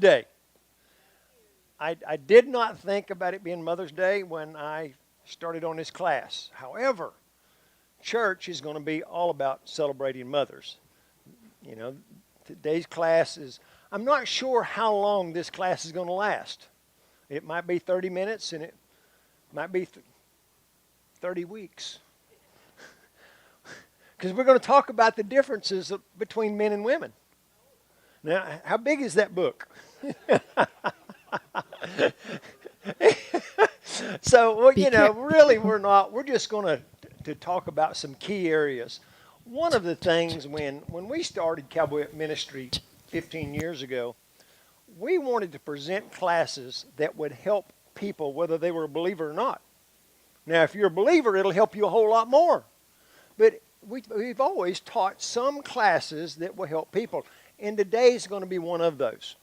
Day. I did not think about it being Mother's Day when I started on this class. However, church is going to be all about celebrating mothers. You know, today's class is, I'm not sure how long this class is going to last. It might be 30 minutes and it might be 30 weeks. Because we're going to talk about the differences between men and women. Now, how big is that book? So, well, you know, really we're just going to talk about some key areas. One of the things when we started Cowboy-up Ministry 15 years ago, we wanted to present classes that would help people whether they were a believer or not. Now, if you're a believer, it'll help you a whole lot more. But we've always taught some classes that will help people. And today's going to be one of those.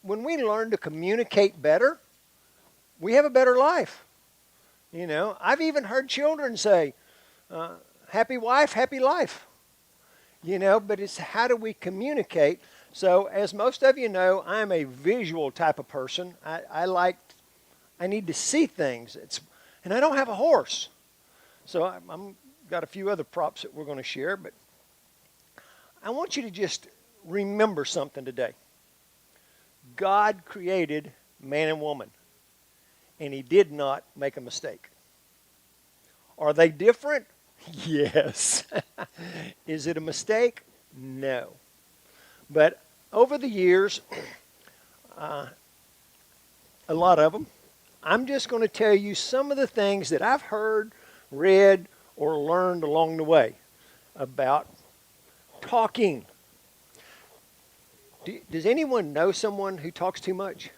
When we learn to communicate better, we have a better life. You know, I've even heard children say, happy wife, happy life. You know, but it's how do we communicate? So as most of you know, I'm a visual type of person. I need to see things. And I don't have a horse. So I'm got a few other props that we're going to share, but I want you to just remember something today. God created man and woman, and he did not make a mistake. Are they different? Yes. Is it a mistake? No. But over the years, a lot of them, I'm just going to tell you some of the things that I've heard, read, or learned along the way about talking. Does anyone know someone who talks too much?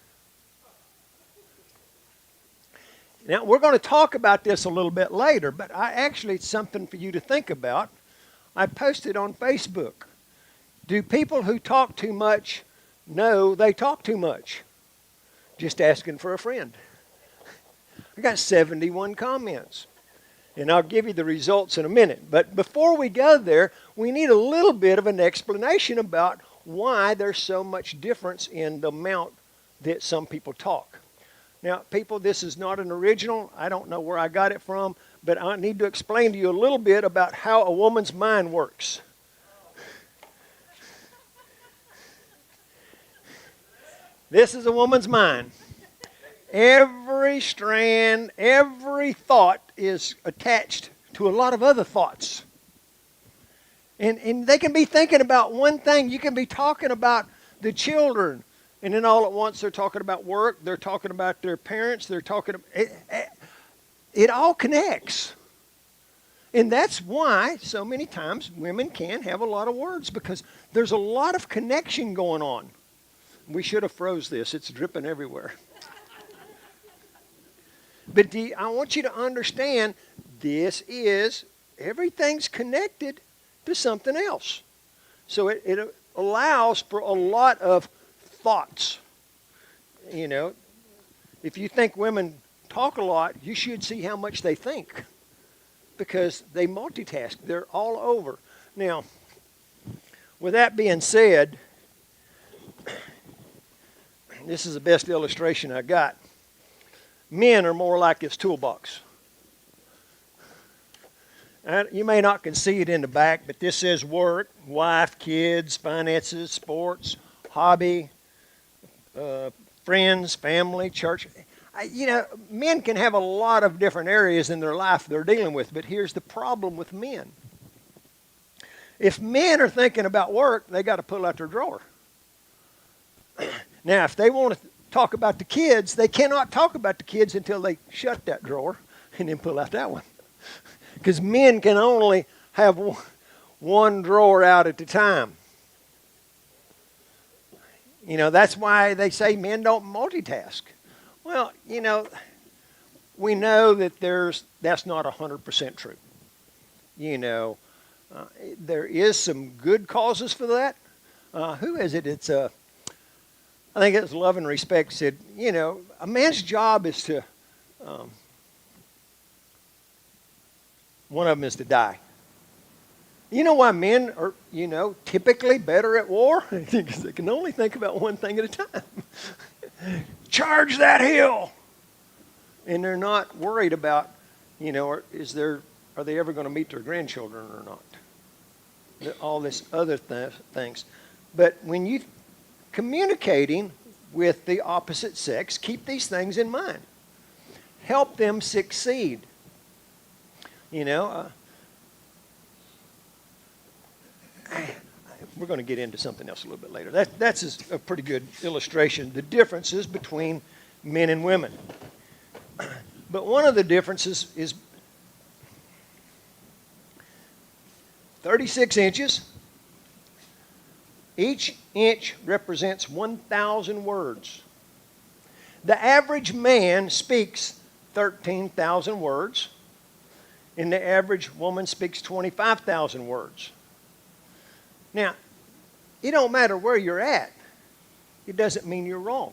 Now, we're going to talk about this a little bit later, but it's something for you to think about. I posted on Facebook. Do people who talk too much know they talk too much? Just asking for a friend. I got 71 comments. And I'll give you the results in a minute. But before we go there, we need a little bit of an explanation about why there's so much difference in the amount that some people talk. Now, people, this is not an original. I don't know where I got it from, but I need to explain to you a little bit about how a woman's mind works. This is a woman's mind. Every strand, every thought is attached to a lot of other thoughts. And they can be thinking about one thing. You can be talking about the children, and then all at once they're talking about work, they're talking about their parents, they're talking about... It all connects. And that's why so many times women can have a lot of words, because there's a lot of connection going on. We should have froze this. It's dripping everywhere. But I want you to understand everything's connected to something else. So it allows for a lot of thoughts. You know, if you think women talk a lot, you should see how much they think, because they multitask. They're all over. Now, with that being said, this is the best illustration I got. Men are more like this toolbox. And you may not can see it in the back, but this says work, wife, kids, finances, sports, hobby, friends, family, church. You know, men can have a lot of different areas in their life they're dealing with, but here's the problem with men. If men are thinking about work, they got to pull out their drawer. Now, if they want to talk about the kids, they cannot talk about the kids until they shut that drawer and then pull out that one. Because men can only have one drawer out at a time. You know, that's why they say men don't multitask. Well, you know, we know that that's not 100% true. You know, there is some good causes for that. Who is it? It's I think it's Love and Respect said, you know, a man's job is to, one of them is to die. You know why men are, typically better at war? Because they can only think about one thing at a time. Charge that hill! And they're not worried about, are they ever going to meet their grandchildren or not? All this other things. But when you communicating with the opposite sex, keep these things in mind. Help them succeed. We're going to get into something else a little bit later. That's a pretty good illustration, the differences between men and women. But one of the differences is 36 inches. Each inch represents 1,000 words. The average man speaks 13,000 words, and the average woman speaks 25,000 words. Now, it don't matter where you're at. It doesn't mean you're wrong.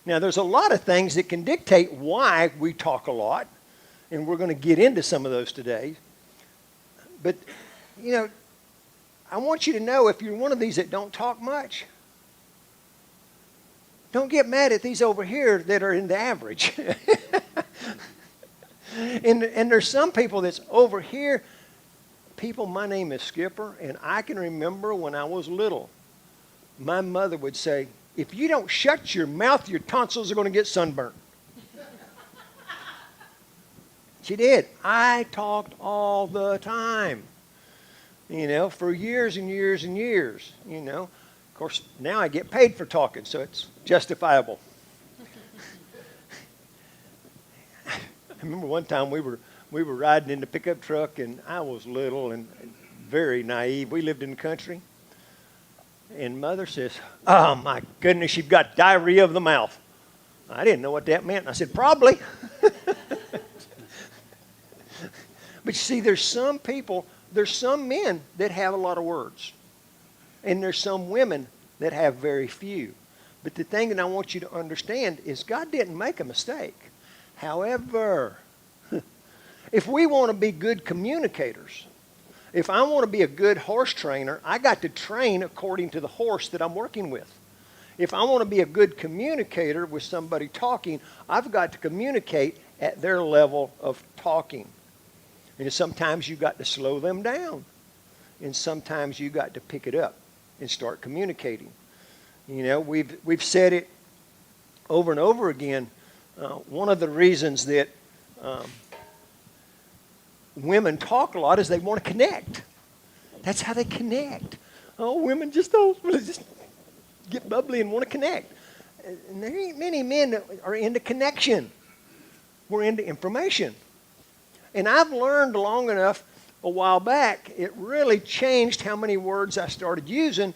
Now, there's a lot of things that can dictate why we talk a lot, and we're going to get into some of those today. But, I want you to know, if you're one of these that don't talk much, don't get mad at these over here that are in the average. and there's some people that's over here. People, my name is Skipper, and I can remember when I was little, my mother would say, if you don't shut your mouth, your tonsils are going to get sunburned. She did. I talked all the time. For years and years and years, Of course, now I get paid for talking, so it's justifiable. I remember one time we were riding in the pickup truck, and I was little and very naive. We lived in the country. And Mother says, oh, my goodness, you've got diarrhea of the mouth. I didn't know what that meant. And I said, probably. But you see, there's some men that have a lot of words. And there's some women that have very few. But the thing that I want you to understand is God didn't make a mistake. However, if we want to be good communicators, if I want to be a good horse trainer, I got to train according to the horse that I'm working with. If I want to be a good communicator with somebody talking, I've got to communicate at their level of talking. And sometimes you got to slow them down. And sometimes you got to pick it up and start communicating. We've said it over and over again. One of the reasons that women talk a lot is they want to connect. That's how they connect. Oh, women just get bubbly and want to connect. And there ain't many men that are into connection. We're into information. And I've learned long enough a while back, it really changed how many words I started using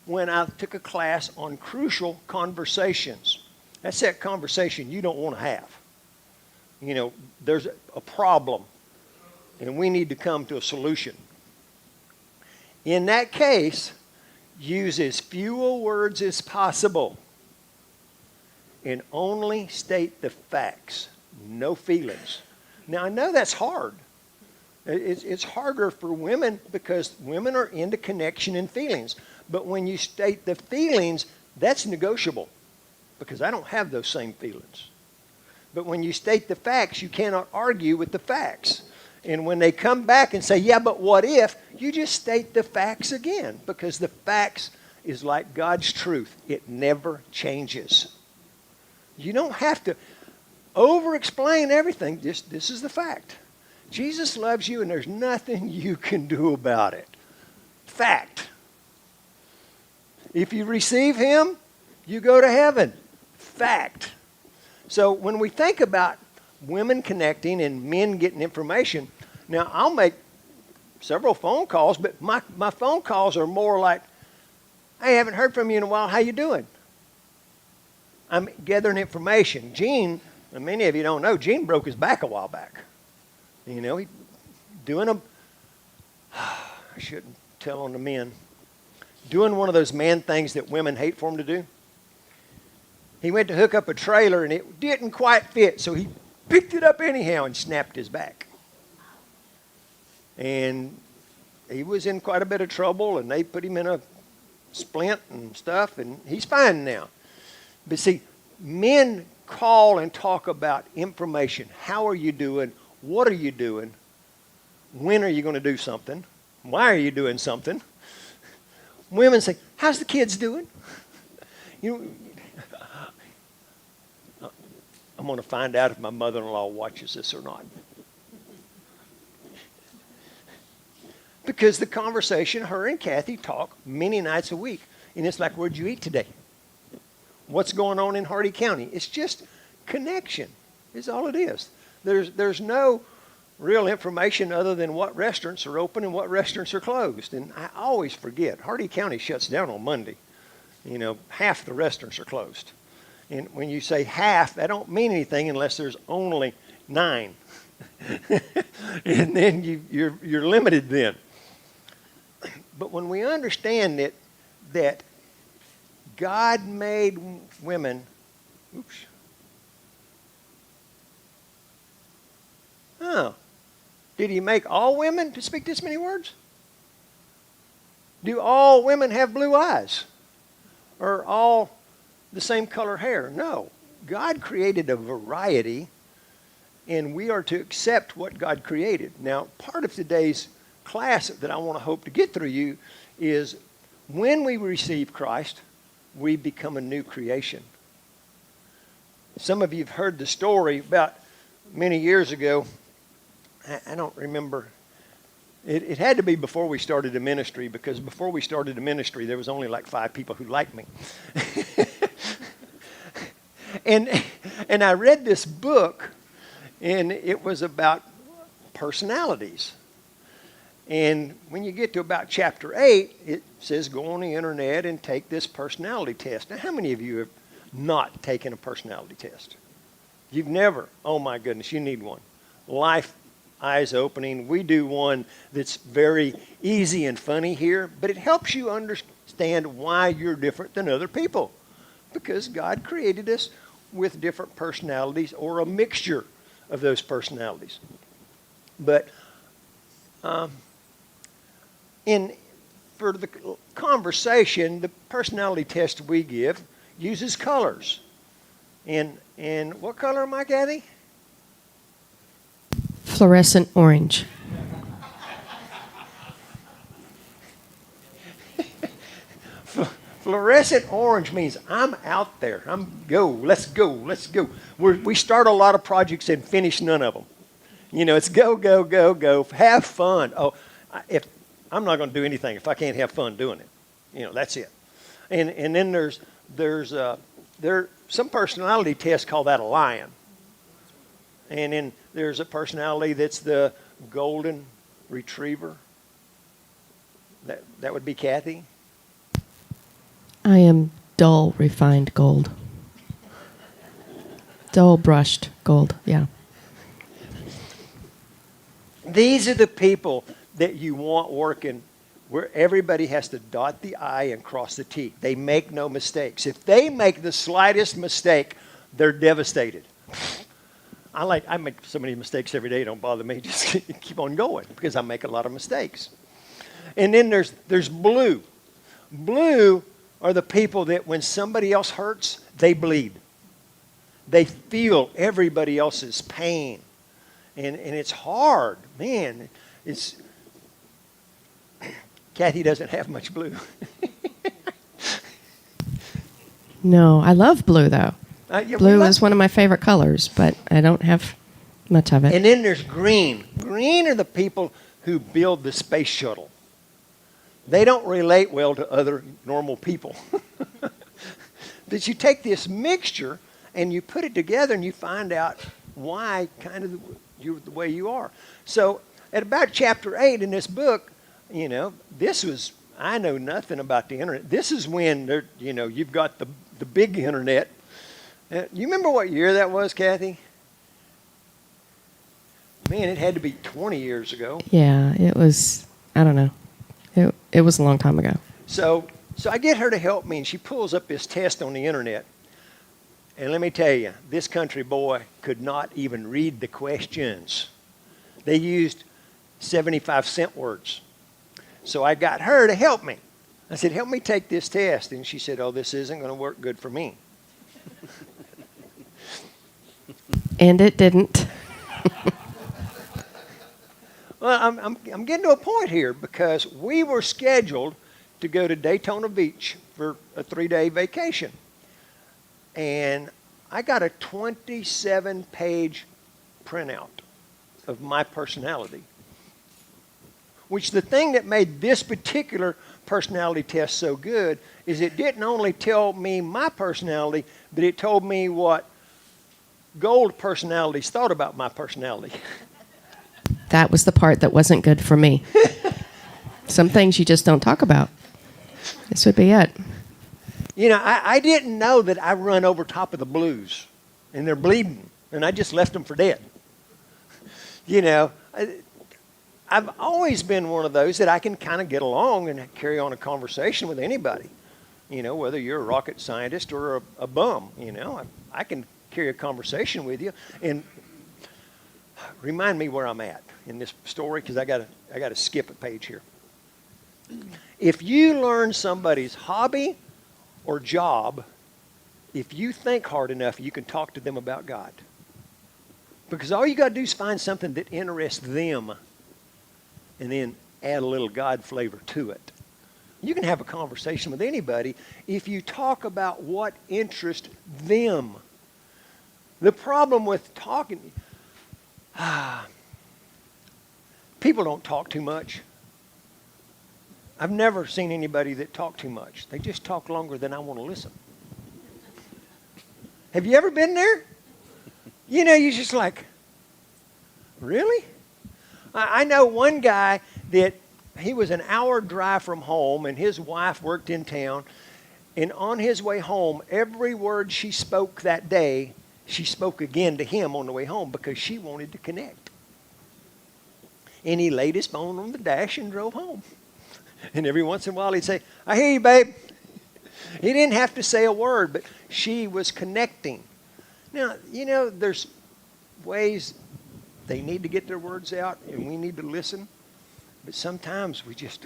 when I took a class on crucial conversations. That's that conversation you don't want to have. There's a problem, and we need to come to a solution. In that case, use as few words as possible and only state the facts, no feelings. Now, I know that's hard. It's harder for women because women are into connection and feelings. But when you state the feelings, that's negotiable because I don't have those same feelings. But when you state the facts, you cannot argue with the facts. And when they come back and say, yeah, but what if, you just state the facts again because the facts is like God's truth. It never changes. You don't have to over-explain everything. This is the fact. Jesus loves you and there's nothing you can do about it. Fact. If you receive him, you go to heaven. Fact. So when we think about women connecting and men getting information, now I'll make several phone calls, but my phone calls are more like, hey, I haven't heard from you in a while. How you doing? I'm gathering information. Gene, and many of you don't know, Gene broke his back a while back. He doing I shouldn't tell on the men, doing one of those man things that women hate for him to do. He went to hook up a trailer and it didn't quite fit, so he picked it up anyhow and snapped his back. And he was in quite a bit of trouble, and they put him in a splint and stuff, and he's fine now. But see, men call and talk about information. How are you doing? What are you doing? When are you going to do something? Why are you doing something? Women say, how's the kids doing? You know, I'm going to find out if my mother-in-law watches this or not. Because the conversation, her and Kathy talk many nights a week. And it's like, where'd you eat today? What's going on in Hardy County? It's just connection is all it is. There's no real information other than what restaurants are open and what restaurants are closed. And I always forget, Hardy County shuts down on Monday. You know, half the restaurants are closed. And when you say half, that don't mean anything unless there's only 9. And then you're limited then. But when we understand that God made women, did he make all women to speak this many words? Do all women have blue eyes? Or all the same color hair? No. God created a variety, and we are to accept what God created. Now, part of today's class that I want to hope to get through you is when we receive Christ, we become a new creation. Some of you have heard the story about many years ago. I don't remember. It had to be before we started the ministry, because before we started the ministry, there was only like 5 people who liked me. And I read this book, and it was about personalities. And when you get to about chapter 8, it says go on the internet and take this personality test. Now, how many of you have not taken a personality test? You've never? Oh my goodness, you need one. Life eyes opening. We do one that's very easy and funny here, but it helps you understand why you're different than other people. Because God created us with different personalities, or a mixture of those personalities. But for the conversation, the personality test we give uses colors. And what color am I, Kathy? Fluorescent orange. Fluorescent orange means I'm out there. Let's go. We start a lot of projects and finish none of them. You know, it's go. Have fun. I'm not going to do anything if I can't have fun doing it. You know, that's it. And then there's some personality tests call that a lion. And then there's a personality that's the golden retriever. That would be Kathy. I am dull refined gold. Dull brushed gold, yeah. These are the people that you want working where everybody has to dot the I and cross the T. They make no mistakes. If they make the slightest mistake, they're devastated. I make so many mistakes every day, it don't bother me. Just keep on going because I make a lot of mistakes. And then there's blue. Blue are the people that when somebody else hurts, they bleed. They feel everybody else's pain. And it's hard. Man, it's... Kathy doesn't have much blue. No, I love blue, though. Blue is one of my favorite colors, but I don't have much of it. And then there's green. Green are the people who build the space shuttle. They don't relate well to other normal people. But you take this mixture and you put it together and you find out why kind of you're the way you are. So at about chapter 8 in this book, you know, this was, I know nothing about the internet. This is when, you've got the big internet. You remember what year that was, Kathy? Man, it had to be 20 years ago. Yeah, it was, I don't know. It was a long time ago. So I get her to help me, and she pulls up this test on the internet. And let me tell you, this country boy could not even read the questions. They used 75-cent words. So I got her to help me. I said, help me take this test. And she said, oh, this isn't going to work good for me. And it didn't. Well, I'm getting to a point here because we were scheduled to go to Daytona Beach for a 3-day vacation. And I got a 27-page printout of my personality. Which the thing that made this particular personality test so good is it didn't only tell me my personality, but it told me what gold personalities thought about my personality. That was the part that wasn't good for me. Some things you just don't talk about. This would be it. You know, I didn't know that I run over top of the blues, and they're bleeding, and I just left them for dead. You know, I've always been one of those that I can kind of get along and carry on a conversation with anybody. You know, whether you're a rocket scientist or a bum, you know, I can carry a conversation with you. And remind me where I'm at in this story, because I got to skip a page here. If you learn somebody's hobby or job, if you think hard enough, you can talk to them about God. Because all you got to do is find something that interests them and then add a little God flavor to it. You can have a conversation with anybody if you talk about what interests them. The problem with talking, people don't talk too much. I've never seen anybody that talk too much. They just talk longer than I want to listen. Have you ever been there? You know, you're just like, really? I know one guy that he was an hour drive from home, and his wife worked in town. And on his way home, every word she spoke that day, she spoke again to him on the way home because she wanted to connect. And he laid his phone on the dash and drove home. And every once in a while he'd say, I hear you, babe. He didn't have to say a word, but she was connecting. Now, you know, there's ways they need to get their words out, and we need to listen. But sometimes there's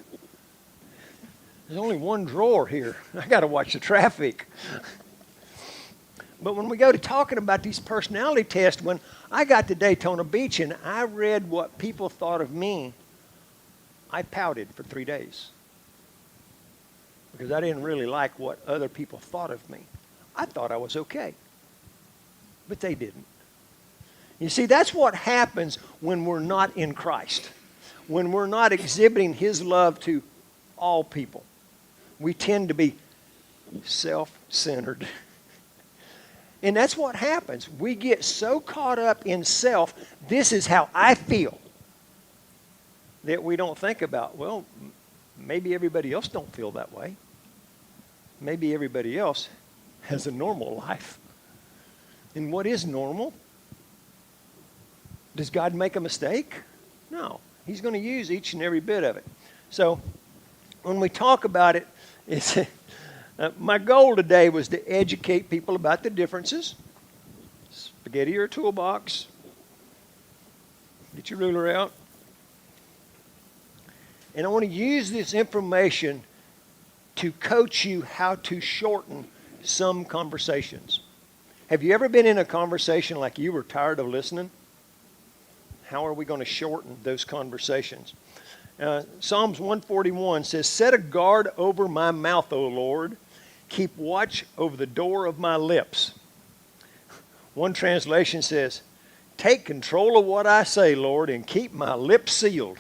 only one drawer here. I got to watch the traffic. But when we go to talking about these personality tests, when I got to Daytona Beach and I read what people thought of me, I pouted for 3 days. Because I didn't really like what other people thought of me. I thought I was okay. But they didn't. You see, that's what happens when we're not in Christ. When we're not exhibiting His love to all people. We tend to be self-centered. And that's what happens. We get so caught up in self, this is how I feel, that we don't think about, well, maybe everybody else don't feel that way. Maybe everybody else has a normal life. And what is normal? Does God make a mistake? No. He's going to use each and every bit of it. So when we talk about it, it's my goal today was to educate people about the differences. Spaghetti or a toolbox. Get your ruler out. And I want to use this information to coach you how to shorten some conversations. Have you ever been in a conversation like you were tired of listening? How are we going to shorten those conversations? Psalms 141 says, set a guard over my mouth, O Lord. Keep watch over the door of my lips. One translation says, take control of what I say, Lord, and keep my lips sealed.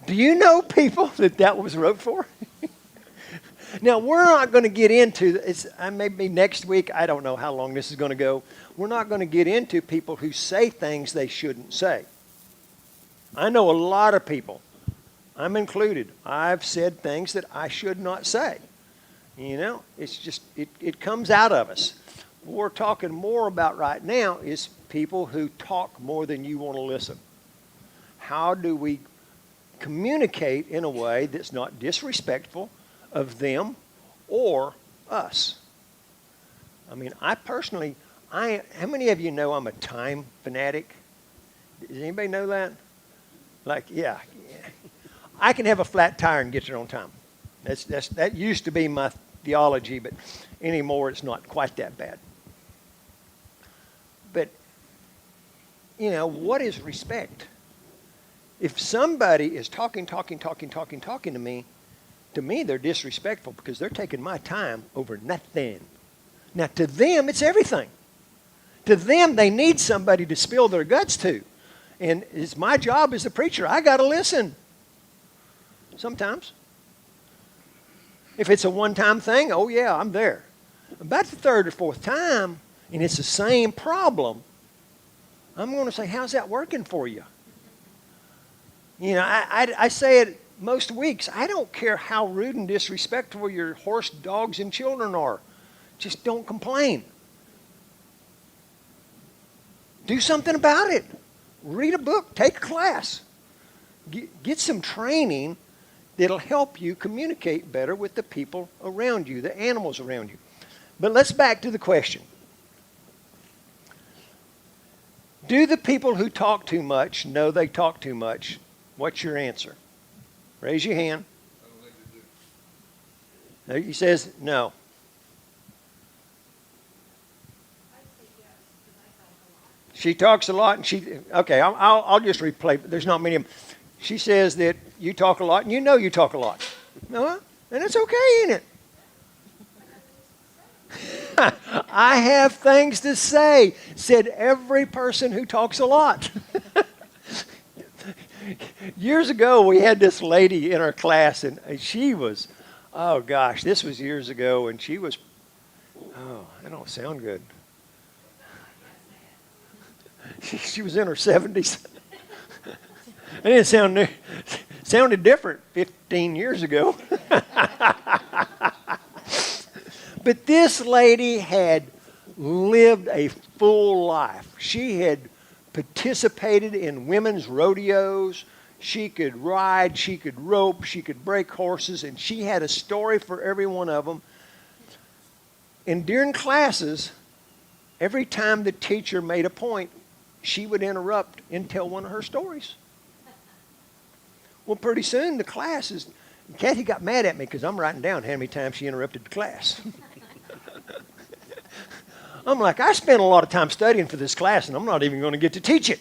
Do you know, people, that was wrote for? Now, we're not going to get into this. Maybe next week. I don't know how long this is going to go. We're not going to get into people who say things they shouldn't say. I know a lot of people, I'm included. I've said things that I should not say. You know, it's just, it comes out of us. What we're talking more about right now is people who talk more than you want to listen. How do we communicate in a way that's not disrespectful of them or us? I mean, I personally, how many of you know I'm a time fanatic? Does anybody know that? Like, yeah. I can have a flat tire and get there on time. That used to be my theology, but anymore it's not quite that bad. But, what is respect? If somebody is talking to me they're disrespectful because they're taking my time over nothing. Now, to them, it's everything. To them, they need somebody to spill their guts to. And it's my job as the preacher. I got to listen. Sometimes. If it's a one-time thing, oh yeah, I'm there. About the third or fourth time, and it's the same problem, I'm going to say, how's that working for you? I say it most weeks. I don't care how rude and disrespectful your horse, dogs, and children are. Just don't complain. Do something about it. Read a book. Take a class. Get some training that'll help you communicate better with the people around you, the animals around you. But let's back to the question. Do the people who talk too much know they talk too much? What's your answer? Raise your hand. I don't think they do. He says no. She talks a lot, and I'll just replay. There's not many of them. She says that you talk a lot, and you talk a lot. And it's okay, ain't it? I have things to say, said every person who talks a lot. Years ago, we had this lady in our class, and she was, oh gosh, this was years ago, and she was, that don't sound good. She was in her 70s. It didn't sounded different 15 years ago. But this lady had lived a full life. She had participated in women's rodeos. She could ride, she could rope, she could break horses, and she had a story for every one of them. And during classes, every time the teacher made a point, she would interrupt and tell one of her stories. Well, pretty soon the class is... Kathy got mad at me because I'm writing down how many times she interrupted the class. I'm like, I spent a lot of time studying for this class, and I'm not even going to get to teach it.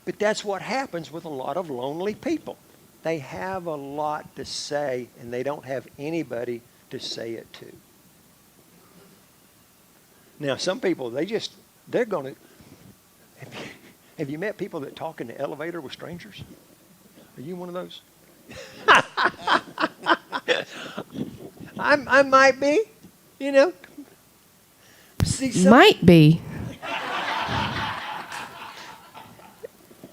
But that's what happens with a lot of lonely people. They have a lot to say, and they don't have anybody to say it to. Now, some people, they're going to... Have you met people that talk in the elevator with strangers? Are you one of those? I might be, See, Might be.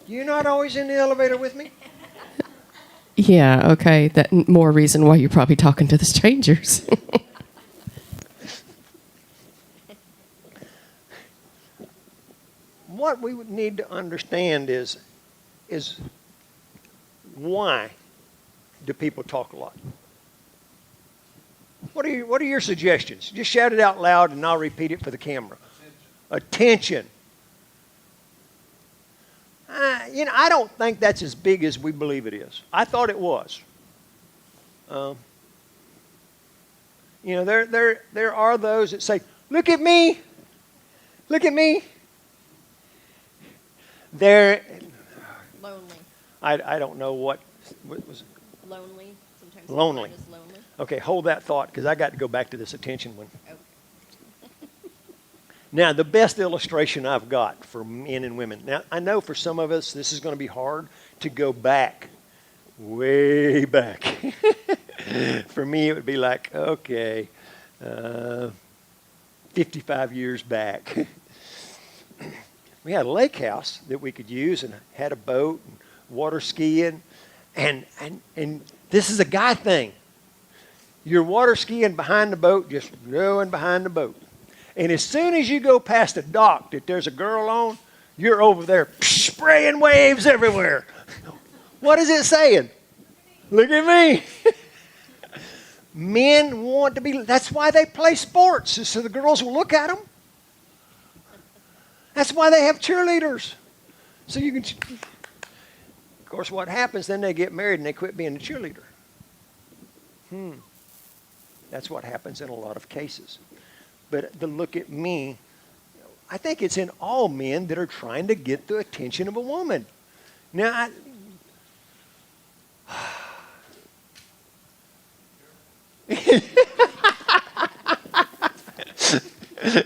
You're not always in the elevator with me? Yeah, okay. That more reason why you're probably talking to the strangers. What we would need to understand is why do people talk a lot? What are your suggestions? Just shout it out loud and I'll repeat it for the camera. Attention. I don't think that's as big as we believe it is. I thought it was. There are those that say, "Look at me, look at me." They're Lonely. I don't know what was Lonely. Sometimes Lonely. is lonely. Okay, hold that thought because I got to go back to this attention one. Okay. Now, the best illustration I've got for men and women. Now, I know for some of us this is going to be hard to go back, way back. For me, it would be like, okay, 55 years back. We had a lake house that we could use and had a boat and water skiing. And this is a guy thing. You're water skiing behind the boat, just going behind the boat. And as soon as you go past a dock that there's a girl on, you're over there spraying waves everywhere. What is it saying? Look at me. Men want to be, that's why they play sports, is so the girls will look at them. That's why they have cheerleaders. So you can, Of course, what happens, then they get married and they quit being a cheerleader. That's what happens in a lot of cases. But the look at me, I think it's in all men that are trying to get the attention of a woman. Now,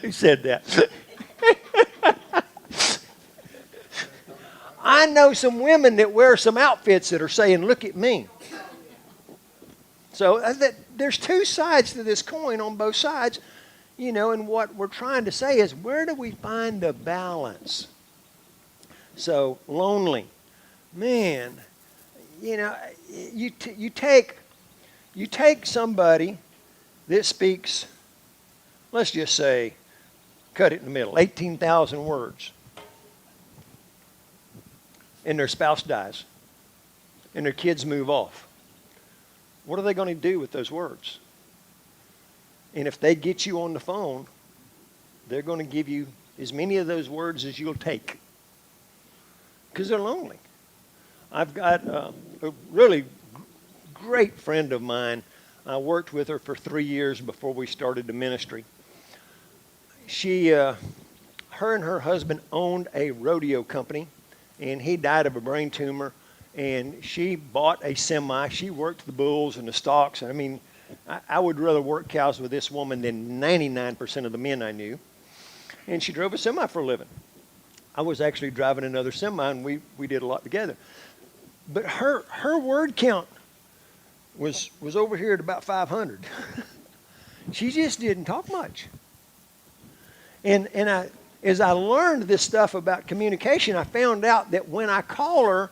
who said that? I know some women that wear some outfits that are saying, look at me. So there's two sides to this coin on both sides, and what we're trying to say is, where do we find the balance? So, lonely. Man, you take somebody that speaks, let's just say, cut it in the middle, 18,000 words. And their spouse dies. And their kids move off. What are they going to do with those words? And if they get you on the phone, they're going to give you as many of those words as you'll take. Because they're lonely. I've got a really great friend of mine. I worked with her for 3 years before we started the ministry. Her and her husband owned a rodeo company, and he died of a brain tumor. And she bought a semi. She worked the bulls and the stocks. I mean, I would rather work cows with this woman than 99% of the men I knew. And she drove a semi for a living. I was actually driving another semi, and we did a lot together. But her word count was over here at about 500. She just didn't talk much. And as I learned this stuff about communication, I found out that when I call her,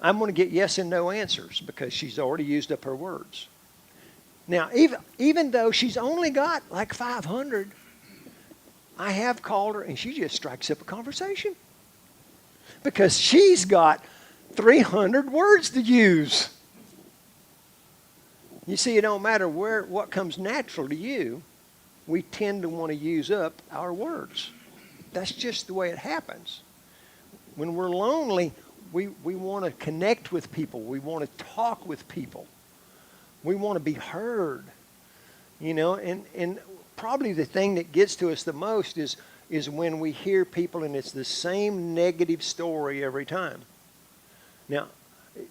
I'm going to get yes and no answers because she's already used up her words. Now, even though she's only got like 500, I have called her and she just strikes up a conversation because she's got 300 words to use. You see, it don't matter what comes natural to you. We tend to want to use up our words. That's just the way it happens. When we're lonely, we want to connect with people. We want to talk with people. We want to be heard. And probably the thing that gets to us the most is when we hear people and it's the same negative story every time. Now,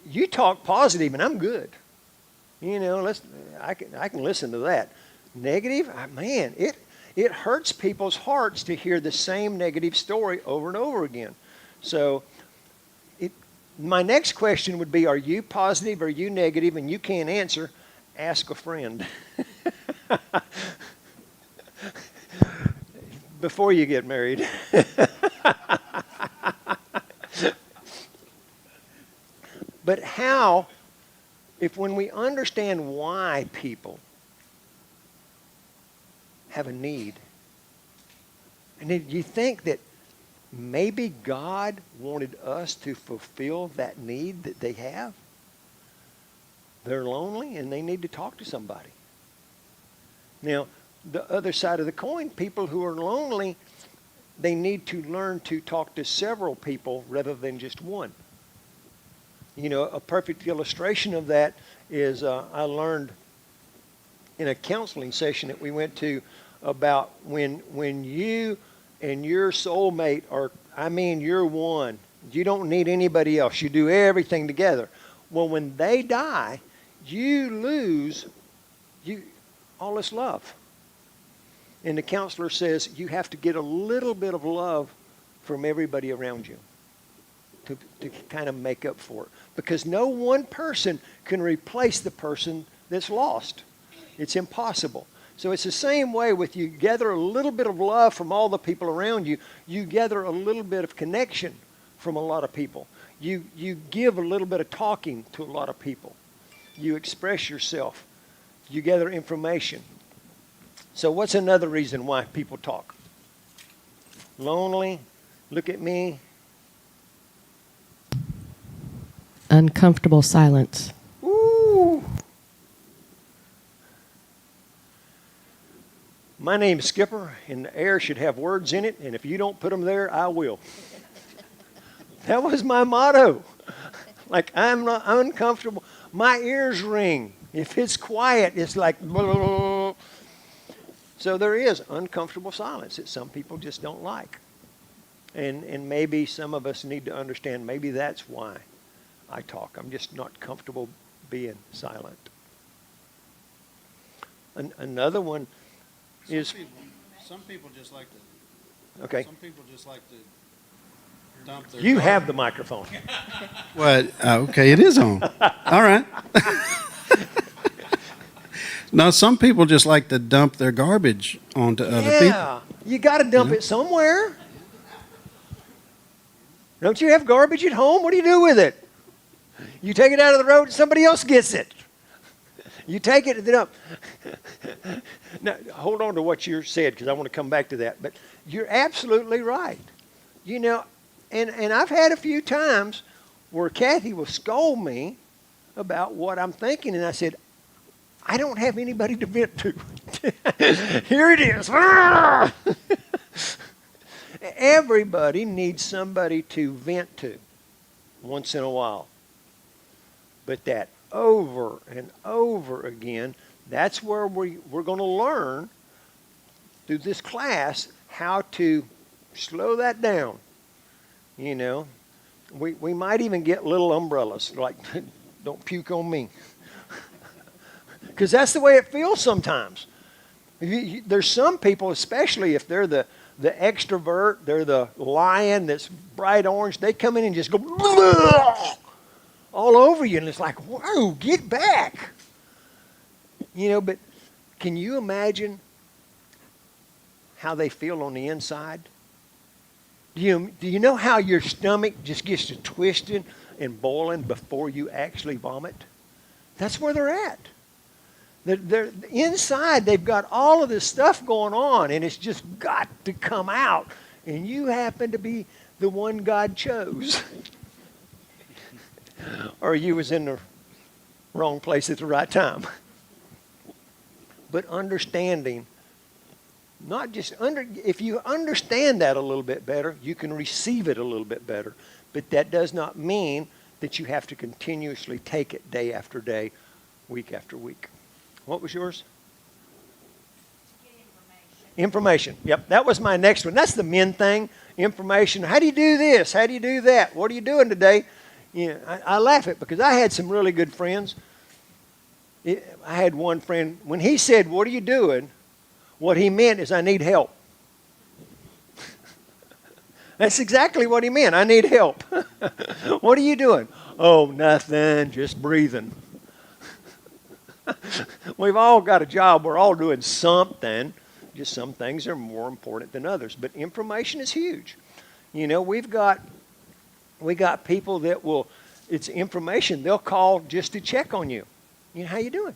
you talk positive and I'm good. I can listen to that. Negative, man, it hurts people's hearts to hear the same negative story over and over again. So my next question would be, are you positive, are you negative? And you can't answer, ask a friend. Before you get married. But how, if when we understand why people have a need, and if you think that maybe God wanted us to fulfill that need that they have, they're lonely and they need to talk to somebody. Now, the other side of the coin, people who are lonely, they need to learn to talk to several people rather than just one. A perfect illustration of that is I learned in a counseling session that we went to about when you and your soulmate you're one. You don't need anybody else. You do everything together. Well, when they die, you lose all this love. And the counselor says you have to get a little bit of love from everybody around you to kind of make up for it. Because no one person can replace the person that's lost. It's impossible. So it's the same way with you gather a little bit of love from all the people around you. You gather a little bit of connection from a lot of people. You give a little bit of talking to a lot of people. You express yourself. You gather information. So what's another reason why people talk? Lonely. Look at me. Uncomfortable silence. Ooh. My name's Skipper, and the air should have words in it, and if you don't put them there, I will. That was my motto. Like I'm not uncomfortable. My ears ring. If it's quiet, it's like. Blah. So there is uncomfortable silence that some people just don't like. And maybe some of us need to understand maybe that's why I talk. I'm just not comfortable being silent. Another one is Some people just like to. okay. Some people just like to dump their. You have the microphone. Well, okay, it is on. All right. No, some people just like to dump their garbage onto other people. Yeah, you got to dump it somewhere. Don't you have garbage at home? What do you do with it? You take it out of the road, somebody else gets it. You take it to the dump. Now, hold on to what you said because I want to come back to that. But you're absolutely right. You know, and I've had a few times where Kathy will scold me about what I'm thinking, and I said, I don't have anybody to vent to. Here it is. Everybody needs somebody to vent to once in a while. But that over and over again, that's where we're going to learn through this class how to slow that down. You know, we might even get little umbrellas like, don't puke on me. Because that's the way it feels sometimes. There's some people, especially if they're the extrovert, they're the lion that's bright orange, they come in and just go all over you, and it's like, whoa, get back. You know, but can you imagine how they feel on the inside? Do you know how your stomach just gets to twisting and boiling before you actually vomit? That's where they're at. They're inside, they've got all of this stuff going on, and it's just got to come out. And you happen to be the one God chose. Or you was in the wrong place at the right time. But understanding, not just if you understand that a little bit better, you can receive it a little bit better. But that does not mean that you have to continuously take it day after day, week after week. What was yours? Information. Yep, that was my next one. That's the men thing. Information. How do you do this? How do you do that? What are you doing today? You know, I laugh at it because I had some really good friends. I had one friend, when he said, what are you doing? What he meant is I need help. That's exactly what he meant. I need help. What are you doing? Oh, nothing, just breathing. We've all got a job. We're all doing something. Just some things are more important than others. But information is huge. You know, we got people that will, it's information. They'll call just to check on you. You know, how you doing?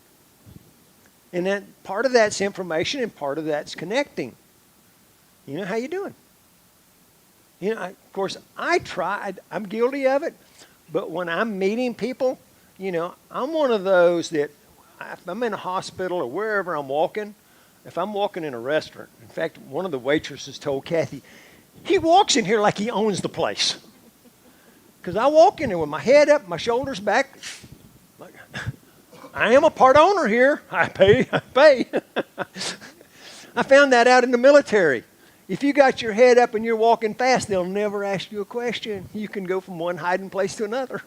And then part of that's information and part of that's connecting. You know, how you doing? You know, of course, I'm guilty of it. But when I'm meeting people, you know, I'm one of those that, if I'm in a hospital or wherever I'm walking, if I'm walking in a restaurant, in fact, one of the waitresses told Kathy, he walks in here like he owns the place. Because I walk in there with my head up, my shoulders back. Like, I am a part owner here. I pay. I found that out in the military. If you got your head up and you're walking fast, they'll never ask you a question. You can go from one hiding place to another.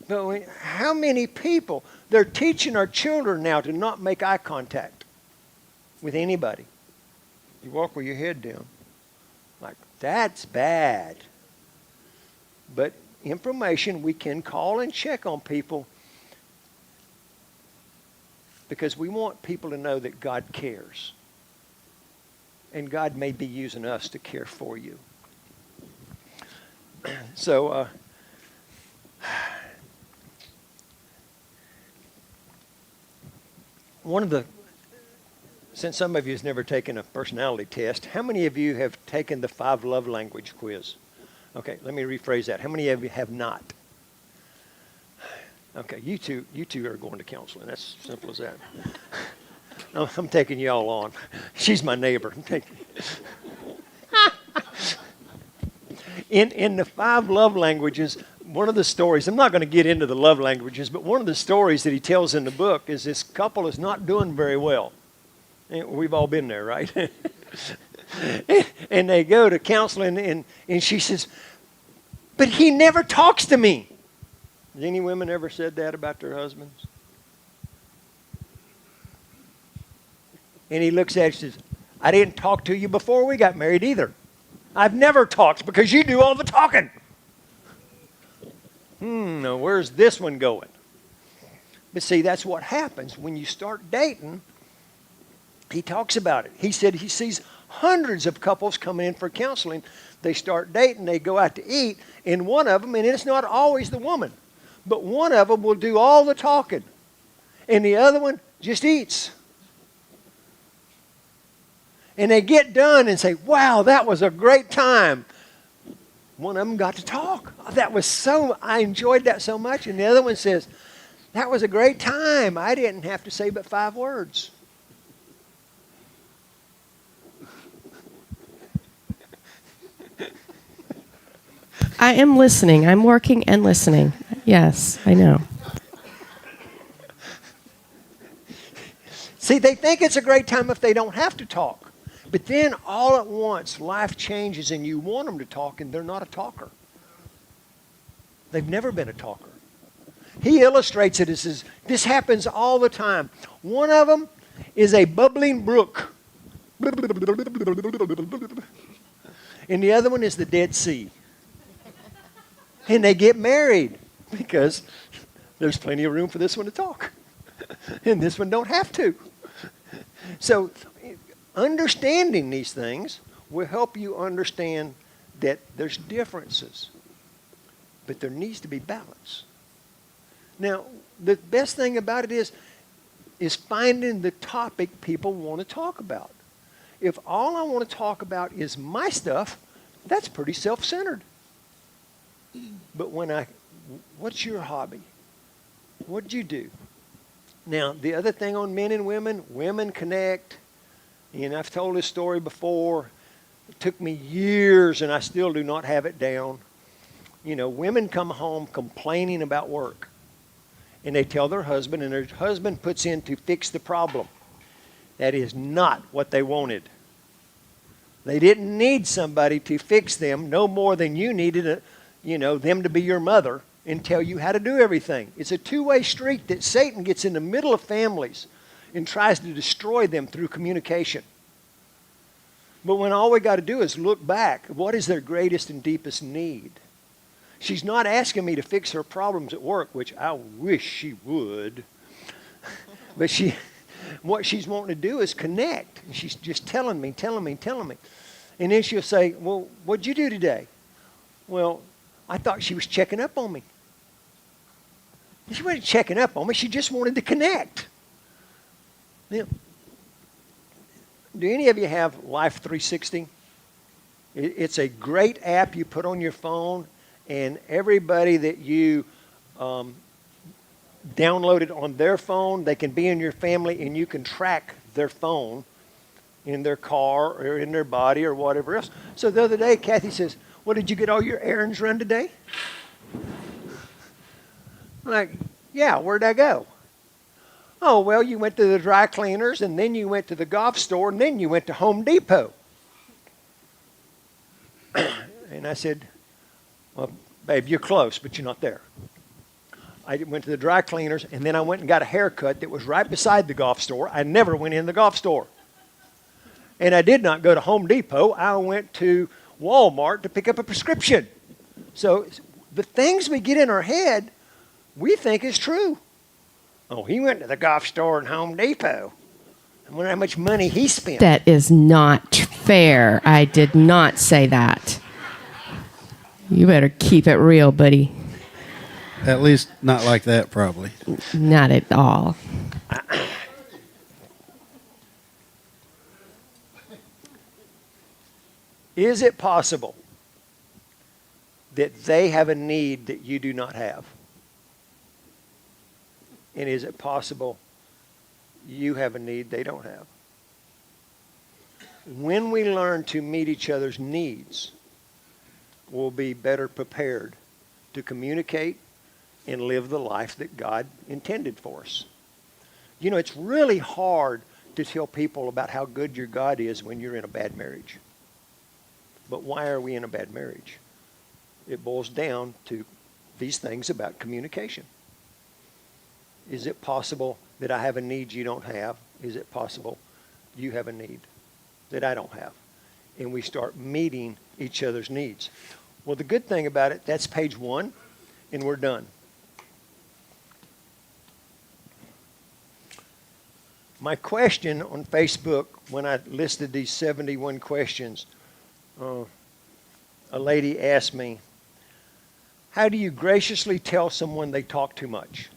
But how many people, they're teaching our children now to not make eye contact with anybody. You walk with your head down. Like, that's bad. But information, we can call and check on people because we want people to know that God cares. And God may be using us to care for you. So, since some of you has never taken a personality test, how many of you have taken the 5 love language quiz? Okay, let me rephrase that. How many of you have not? Okay, you two are going to counseling. That's simple as that. I'm taking you all on. She's my neighbor. In the 5 love languages, one of the stories, I'm not going to get into the love languages, but one of the stories that he tells in the book is this couple is not doing very well. And we've all been there, right? And they go to counseling, and she says, but he never talks to me. Has any women ever said that about their husbands? And he looks at her and says, I didn't talk to you before we got married either. I've never talked because you do all the talking. Now where's this one going? But see, that's what happens when you start dating. He talks about it. He said he sees hundreds of couples coming in for counseling. They start dating, they go out to eat, and one of them, and it's not always the woman, but one of them will do all the talking, and the other one just eats. And they get done and say, wow, that was a great time. One of them got to talk. I enjoyed that so much. And the other one says, that was a great time. I didn't have to say but 5 words. I am listening. I'm working and listening. Yes, I know. See, they think it's a great time if they don't have to talk. But then all at once, life changes and you want them to talk and they're not a talker. They've never been a talker. He illustrates it as this happens all the time. One of them is a bubbling brook. And the other one is the Dead Sea. And they get married because there's plenty of room for this one to talk. And this one don't have to. So understanding these things will help you understand that there's differences, but there needs to be balance. Now, the best thing about it is finding the topic people want to talk about. If all I want to talk about is my stuff, that's pretty self-centered. But what's your hobby? What'd you do? Now, the other thing on men and women connect. And I've told this story before. It took me years, and I still do not have it down. You know, women come home complaining about work. And they tell their husband, and their husband puts in to fix the problem. That is not what they wanted. They didn't need somebody to fix them no more than you needed them to be your mother and tell you how to do everything. It's a two-way street that Satan gets in the middle of families and tries to destroy them through communication. But when all we got to do is look back, what is their greatest and deepest need? She's not asking me to fix her problems at work, which I wish she would. But what she's wanting to do is connect. And she's just telling me. And then she'll say, well, what'd you do today? Well, I thought she was checking up on me. She wasn't checking up on me. She just wanted to connect. Now, do any of you have Life 360? It's a great app you put on your phone, and everybody that you download it on their phone, they can be in your family, and you can track their phone in their car or in their body or whatever else. So the other day, Kathy says, well, did you get all your errands run today? I'm like, yeah, where'd I go? Oh, well, you went to the dry cleaners, and then you went to the golf store, and then you went to Home Depot. And I said, well, babe, you're close, but you're not there. I went to the dry cleaners, and then I went and got a haircut that was right beside the golf store. I never went in the golf store. And I did not go to Home Depot. I went to Walmart to pick up a prescription. So the things we get in our head, we think is true. Oh, he went to the golf store and Home Depot. I wonder how much money he spent. That is not fair. I did not say that. You better keep it real, buddy. At least not like that, probably. Not at all. Is it possible that they have a need that you do not have? And is it possible you have a need they don't have? When we learn to meet each other's needs, we'll be better prepared to communicate and live the life that God intended for us. You know, it's really hard to tell people about how good your God is when you're in a bad marriage. But why are we in a bad marriage? It boils down to these things about communication. Is it possible that I have a need you don't have? Is it possible you have a need that I don't have? And we start meeting each other's needs. Well, the good thing about it, that's page 1, and we're done. My question on Facebook, when I listed these 71 questions, a lady asked me, how do you graciously tell someone they talk too much?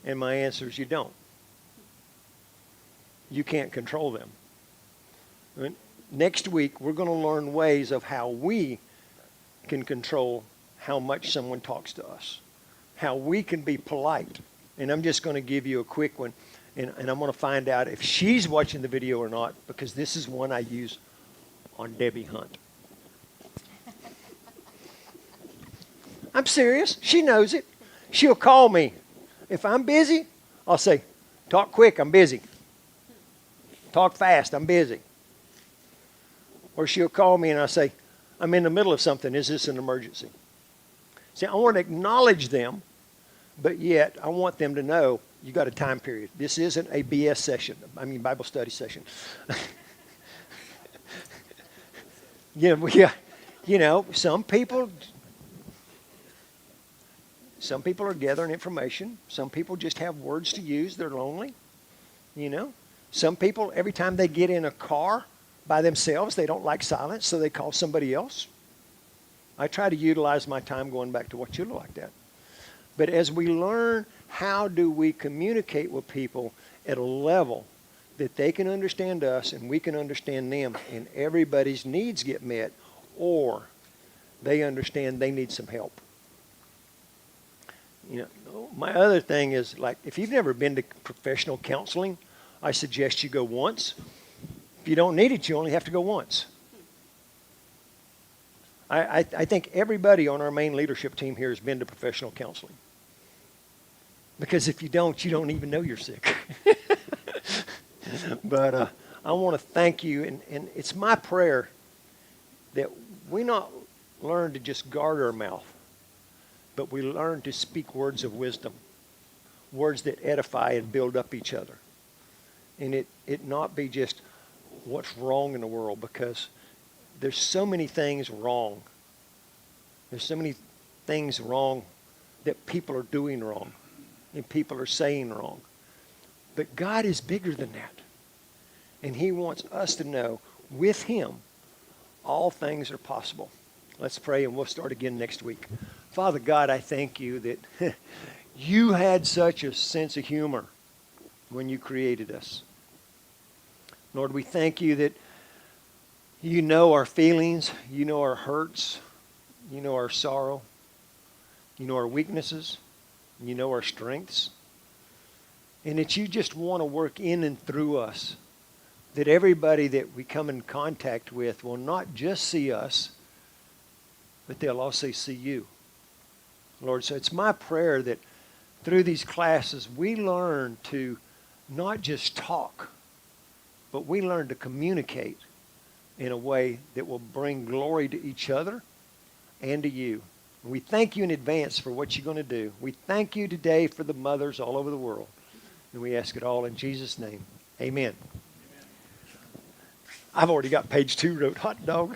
And my answer is you don't. You can't control them. Next week, we're going to learn ways of how we can control how much someone talks to us, how we can be polite. And I'm just going to give you a quick one, and I'm going to find out if she's watching the video or not, because this is one I use on Debbie Hunt. I'm serious. She knows it. She'll call me. If I'm busy, I'll say, talk quick, I'm busy. Talk fast, I'm busy. Or she'll call me and I'll say, I'm in the middle of something. Is this an emergency? See, I want to acknowledge them, but yet I want them to know you got a time period. This isn't a BS session. I mean, Bible study session. You know, some people are gathering information. Some people just have words to use. They're lonely. You know, some people, every time they get in a car by themselves, they don't like silence, so they call somebody else. I try to utilize my time going back to what you look like that. But as we learn how do we communicate with people at a level that they can understand us and we can understand them and everybody's needs get met, or they understand they need some help. You know, my other thing is, like, if you've never been to professional counseling, I suggest you go once. If you don't need it, you only have to go once. I think everybody on our main leadership team here has been to professional counseling. Because if you don't even know you're sick. But I want to thank you, and it's my prayer that we not learn to just guard our mouth, but we learn to speak words of wisdom, words that edify and build up each other. And it not be just what's wrong in the world, because there's so many things wrong. There's so many things wrong that people are doing wrong and people are saying wrong. But God is bigger than that. And he wants us to know with him all things are possible. Let's pray and we'll start again next week. Father God, I thank you that you had such a sense of humor when you created us. Lord, we thank you that you know our feelings, you know our hurts, you know our sorrow, you know our weaknesses, you know our strengths, and that you just want to work in and through us, that everybody that we come in contact with will not just see us, but they'll also see you. Lord, so it's my prayer that through these classes we learn to not just talk, but we learn to communicate in a way that will bring glory to each other and to you. We thank you in advance for what you're going to do. We thank you today for the mothers all over the world. And we ask it all in Jesus' name. Amen. I've already got page 2 wrote, hot dog.